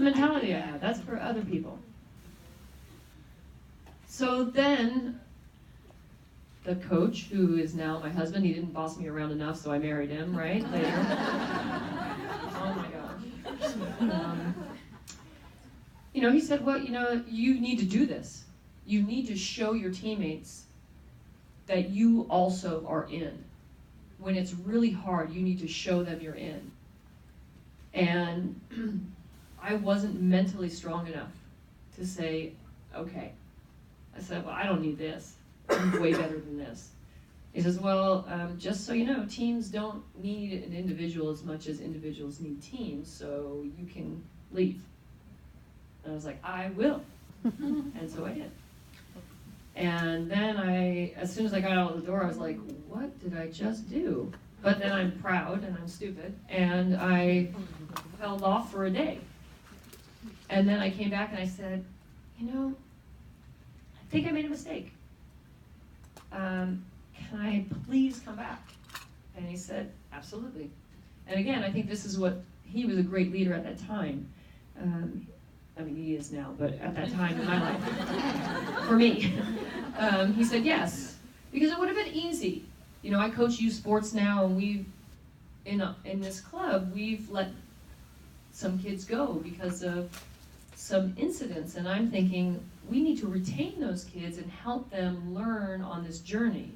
mentality I had. That's for other people. So then, the coach, who is now my husband, he didn't boss me around enough, so I married him, right, later. Oh my gosh. He said, well, you need to do this. You need to show your teammates that you also are in. When it's really hard, you need to show them you're in. And I wasn't mentally strong enough to say, okay. I said, well, I don't need this. I'm way better than this. He says, well, just so you know, teams don't need an individual as much as individuals need teams, so you can leave. And I was like, I will. And so I did. And then as soon as I got out of the door, I was like, what did I just do? But then I'm proud and I'm stupid, and I held off for a day. And then I came back and I said, I think I made a mistake. Can I please come back? And he said, absolutely. And again, I think this is he was a great leader at that time. He is now, but at that time in my life, for me, he said yes, because it would have been easy. I coach youth sports now, and in this club, we've let some kids go because of some incidents, and I'm thinking, we need to retain those kids and help them learn on this journey,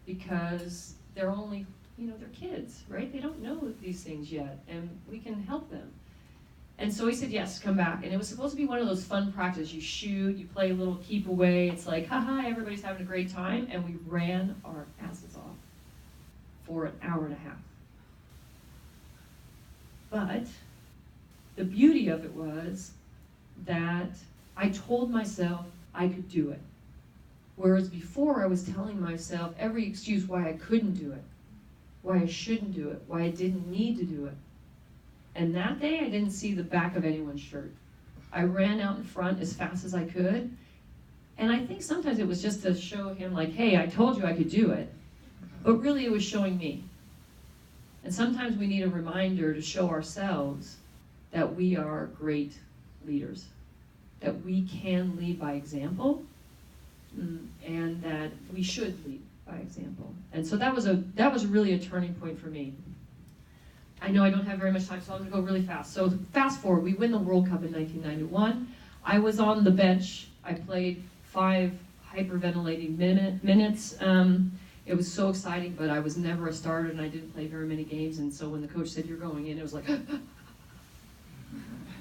because they're only, they're kids, right? They don't know these things yet, and we can help them. And so he said, yes, come back. And it was supposed to be one of those fun practices. You shoot, you play a little keep away. It's like, haha, everybody's having a great time. And we ran our asses off for an hour and a half. But the beauty of it was that I told myself I could do it. Whereas before I was telling myself every excuse why I couldn't do it, why I shouldn't do it, why I didn't need to do it. And that day, I didn't see the back of anyone's shirt. I ran out in front as fast as I could. And I think sometimes it was just to show him, like, hey, I told you I could do it. But really, it was showing me. And sometimes we need a reminder to show ourselves that we are great leaders, that we can lead by example, and that we should lead by example. And so that was really a turning point for me. I know I don't have very much time, so I'm going to go really fast. So fast forward, we win the World Cup in 1991. I was on the bench. I played 5 hyperventilating minutes. It was so exciting, but I was never a starter, and I didn't play very many games. And so when the coach said, you're going in, it was like,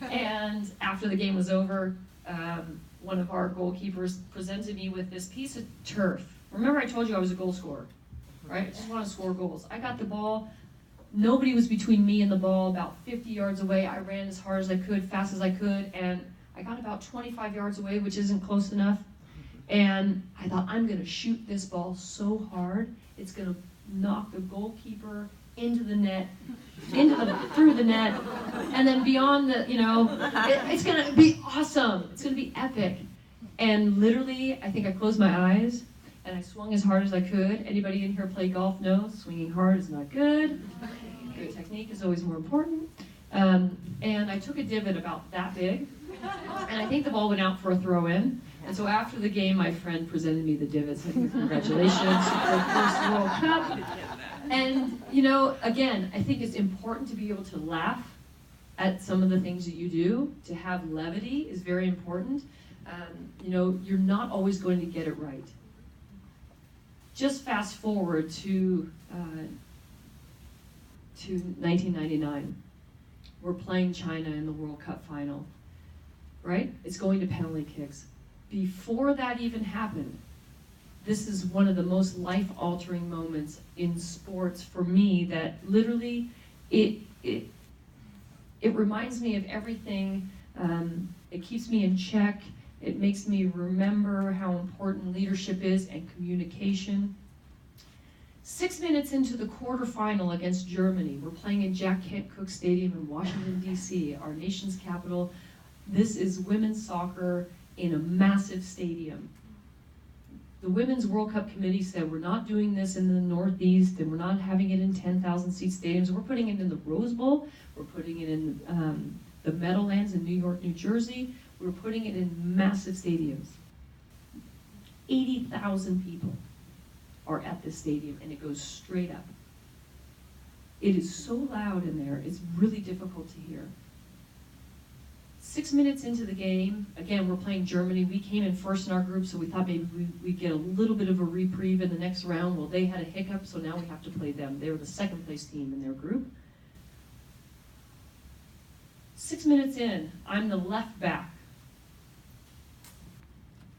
And after the game was over, one of our goalkeepers presented me with this piece of turf. Remember I told you I was a goal scorer, right? I just want to score goals. I got the ball. Nobody was between me and the ball, about 50 yards away. I ran as hard as I could, fast as I could, and I got about 25 yards away, which isn't close enough. And I thought, I'm going to shoot this ball so hard, it's going to knock the goalkeeper into the net, through the net, and then beyond the, it's going to be awesome. It's going to be epic. And literally, I think I closed my eyes, and I swung as hard as I could. Anybody in here play golf knows swinging hard is not good. Good technique is always more important. And I took a divot about that big, and I think the ball went out for a throw-in. And so after the game, my friend presented me the divot, said, congratulations, your first World Cup. And, again, I think it's important to be able to laugh at some of the things that you do. To have levity is very important. You're not always going to get it right. Just fast forward to 1999. We're playing China in the World Cup final, right? It's going to penalty kicks. Before that even happened, this is one of the most life-altering moments in sports for me, that literally it reminds me of everything. It keeps me in check. It makes me remember how important leadership is and communication. 6 minutes into the quarterfinal against Germany, we're playing in Jack Kent Cooke Stadium in Washington, D.C., our nation's capital. This is women's soccer in a massive stadium. The Women's World Cup Committee said, we're not doing this in the Northeast, and we're not having it in 10,000 seat stadiums. We're putting it in the Rose Bowl. We're putting it in the Meadowlands in New York, New Jersey. We're putting it in massive stadiums. 80,000 people are at this stadium, and it goes straight up. It is so loud in there, it's really difficult to hear. 6 minutes into the game, again, we're playing Germany. We came in first in our group, so we thought maybe we'd get a little bit of a reprieve in the next round. Well, they had a hiccup, so now we have to play them. They were the second place team in their group. 6 minutes in, I'm the left back.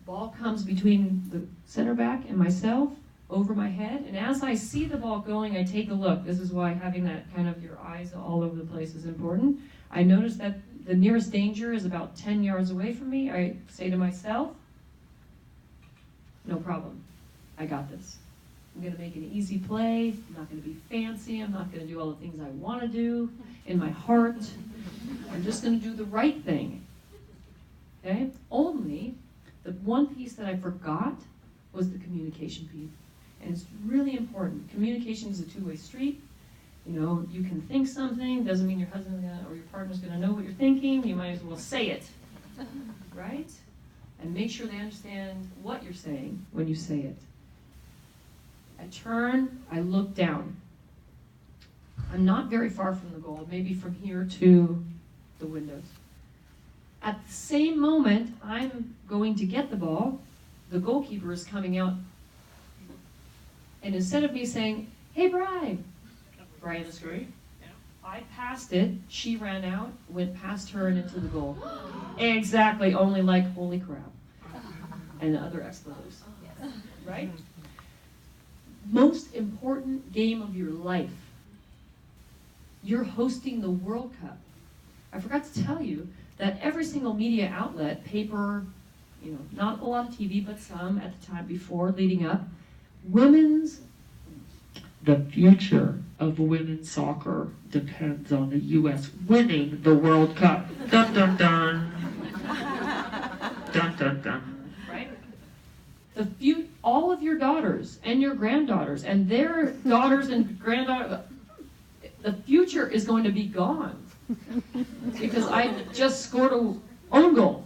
Ball comes between the center back and myself, over my head, and as I see the ball going, I take a look. This is why having that kind of your eyes all over the place is important. I notice that the nearest danger is about 10 yards away from me. I say to myself, no problem, I got this. I'm gonna make an easy play. I'm not gonna be fancy. I'm not gonna do all the things I wanna do in my heart. I'm just gonna do the right thing, okay? Only the one piece that I forgot was the communication piece. And it's really important. Communication is a two-way street. You know, you can think something, doesn't mean your husband or your partner's gonna know what you're thinking. You might as well say it, right? And make sure they understand what you're saying when you say it. I turn, I look down. I'm not very far from the goal, maybe from here to the windows. At the same moment, I'm going to get the ball, the goalkeeper is coming out. And instead of me saying, hey, Bri, Brian is great. I passed it, she ran out, went past her and into the goal. Exactly, only like, holy crap. And other expletives, right? Most important game of your life. You're hosting the World Cup. I forgot to tell you that every single media outlet, paper, you know, not a lot of TV, but some at the time before, leading up, the future of women's soccer depends on the U.S. winning the World Cup. Dun, dun, dun. Dun, dun, dun. Right? All of your daughters and your granddaughters and their daughters and granddaughters, the future is going to be gone because I just scored an own goal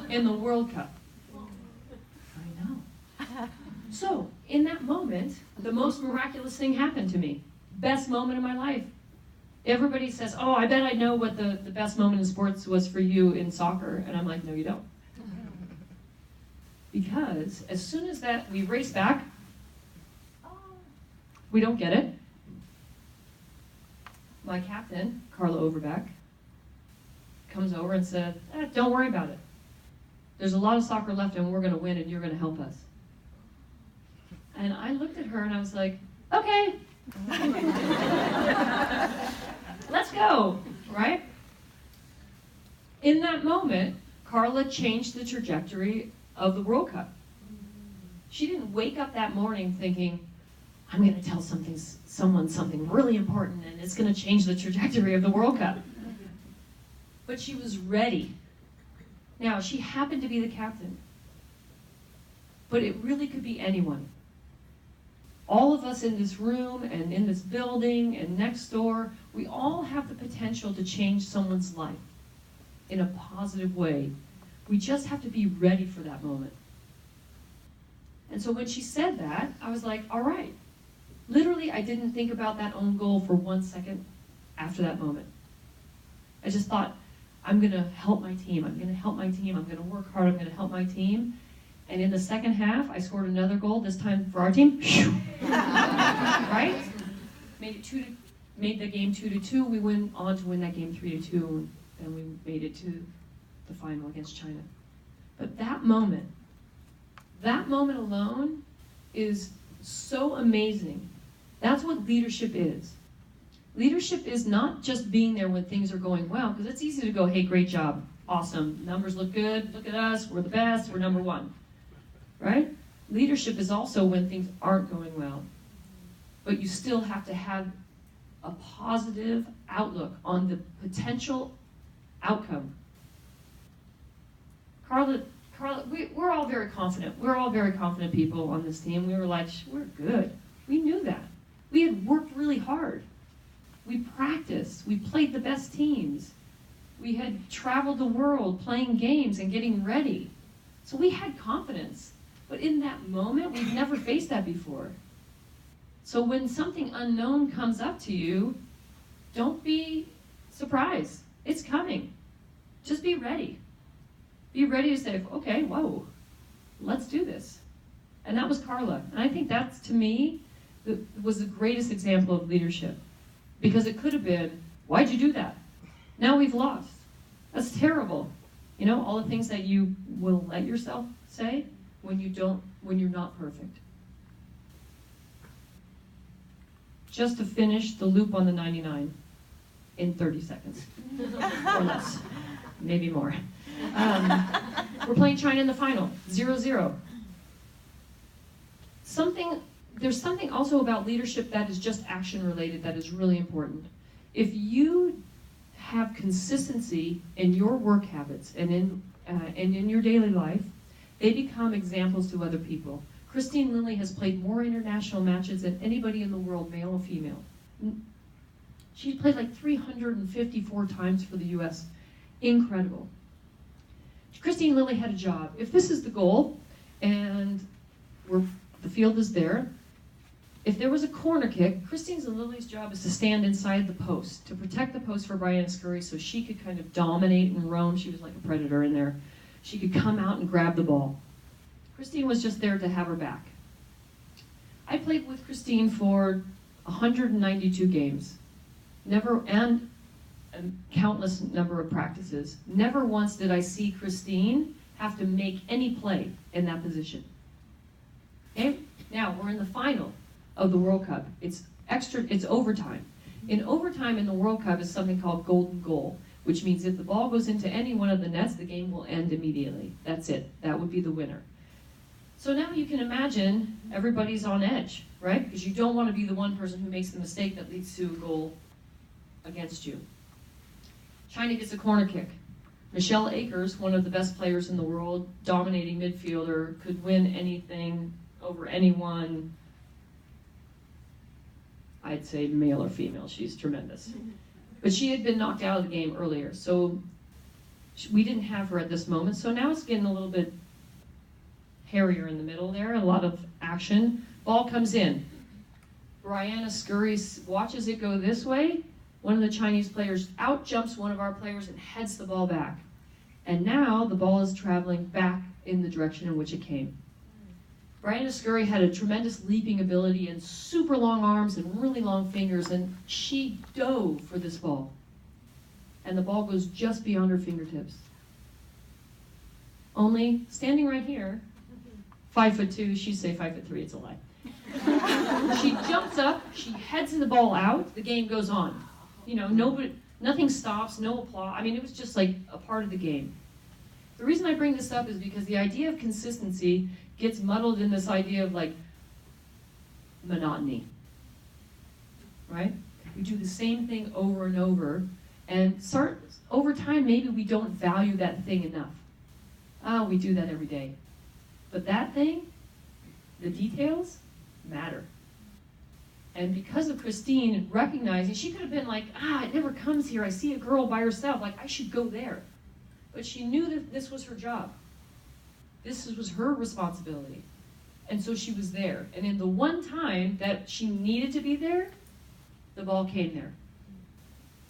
in the World Cup. I know. So, in that moment, the most miraculous thing happened to me. Best moment of my life. Everybody says, oh, I bet I know what the best moment in sports was for you in soccer. And I'm like, no, you don't. Because as soon as that we race back, we don't get it. My captain, Carla Overbeck, comes over and said, don't worry about it. There's a lot of soccer left and we're going to win and you're going to help us. And I looked at her and I was like, okay. Let's go, right? In that moment, Carla changed the trajectory of the World Cup. She didn't wake up that morning thinking, I'm going to tell someone something really important and it's going to change the trajectory of the World Cup. But she was ready. Now, she happened to be the captain. But it really could be anyone. All of us in this room and in this building and next door, we all have the potential to change someone's life in a positive way. We just have to be ready for that moment. And so when she said that, I was like, all right. Literally, I didn't think about that own goal for 1 second after that moment. I just thought, I'm going to help my team. I'm going to help my team. I'm going to work hard. I'm going to help my team. And in the second half, I scored another goal, this time for our team. Right? Made the game 2-2. We went on to win that game 3-2, and we made it to the final against China. But that moment alone is so amazing. That's what leadership is. Leadership is not just being there when things are going well, because it's easy to go, hey, great job, awesome, numbers look good, look at us, we're the best, we're number one. Right? Leadership is also when things aren't going well. But you still have to have a positive outlook on the potential outcome. Carla, we're all very confident. We're all very confident people on this team. We were like, we're good. We knew that. We had worked really hard. We practiced. We played the best teams. We had traveled the world playing games and getting ready. So we had confidence. But in that moment, we've never faced that before. So when something unknown comes up to you, don't be surprised. It's coming. Just be ready. Be ready to say, okay, whoa, let's do this. And that was Carla. And I think that's, to me, was the greatest example of leadership. Because it could have been, why'd you do that? Now we've lost. That's terrible. You know, all the things that you will let yourself say when you're not perfect. Just to finish the loop on the 99 in 30 seconds, or less, maybe more. We're playing China in the final, 0-0. There's something also about leadership that is just action related that is really important. If you have consistency in your work habits and in your daily life, they become examples to other people. Christine Lilly has played more international matches than anybody in the world, male or female. She's played like 354 times for the US. Incredible. Christine Lilly had a job. If this is the goal, and the field is there, if there was a corner kick, Christine Lilly's job is to stand inside the post, to protect the post for Brianna Scurry so she could kind of dominate and roam. She was like a predator in there. She could come out and grab the ball. Christine was just there to have her back. I played with Christine for 192 games, and a countless number of practices. Never once did I see Christine have to make any play in that position. Okay? Now, we're in the final of the World Cup. It's overtime. In overtime in the World Cup is something called golden goal, which means if the ball goes into any one of the nets, the game will end immediately. That's it. That would be the winner. So now you can imagine everybody's on edge, right? Because you don't want to be the one person who makes the mistake that leads to a goal against you. China gets a corner kick. Michelle Akers, one of the best players in the world, dominating midfielder, could win anything over anyone. I'd say male or female. She's tremendous. But she had been knocked out of the game earlier, so we didn't have her at this moment. So now it's getting a little bit hairier in the middle there, a lot of action. Ball comes in. Brianna Scurry watches it go this way. One of the Chinese players out jumps one of our players and heads the ball back. And now the ball is traveling back in the direction in which it came. Brianna Scurry had a tremendous leaping ability and super long arms and really long fingers, and she dove for this ball. And the ball goes just beyond her fingertips. Only, standing right here, 5'2", she'd say 5'3", it's a lie. She jumps up, she heads the ball out, the game goes on. You know, nothing stops, no applause. I mean, it was just like a part of the game. The reason I bring this up is because the idea of consistency gets muddled in this idea of like monotony, right? We do the same thing over and over, and over time maybe we don't value that thing enough. We do that every day. But that thing, the details, matter. And because of Christine recognizing, she could have been like, it never comes here. I see a girl by herself, like I should go there. But she knew that this was her job. This was her responsibility. And so she was there. And in the one time that she needed to be there, the ball came there.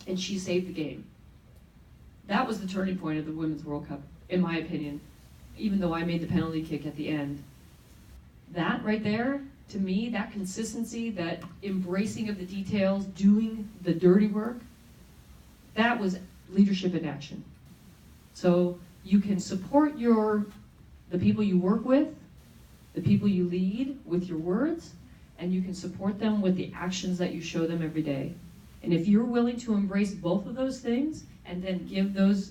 And she saved the game. That was the turning point of the Women's World Cup, in my opinion, even though I made the penalty kick at the end. That right there, to me, that consistency, that embracing of the details, doing the dirty work, that was leadership in action. So you can support the people you work with, the people you lead with your words, and you can support them with the actions that you show them every day. And if you're willing to embrace both of those things and then give those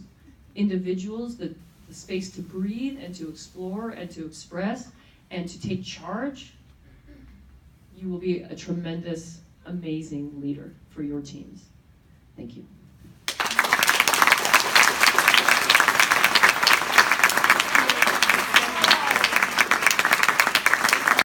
individuals the space to breathe and to explore and to express and to take charge, you will be a tremendous, amazing leader for your teams. Thank you.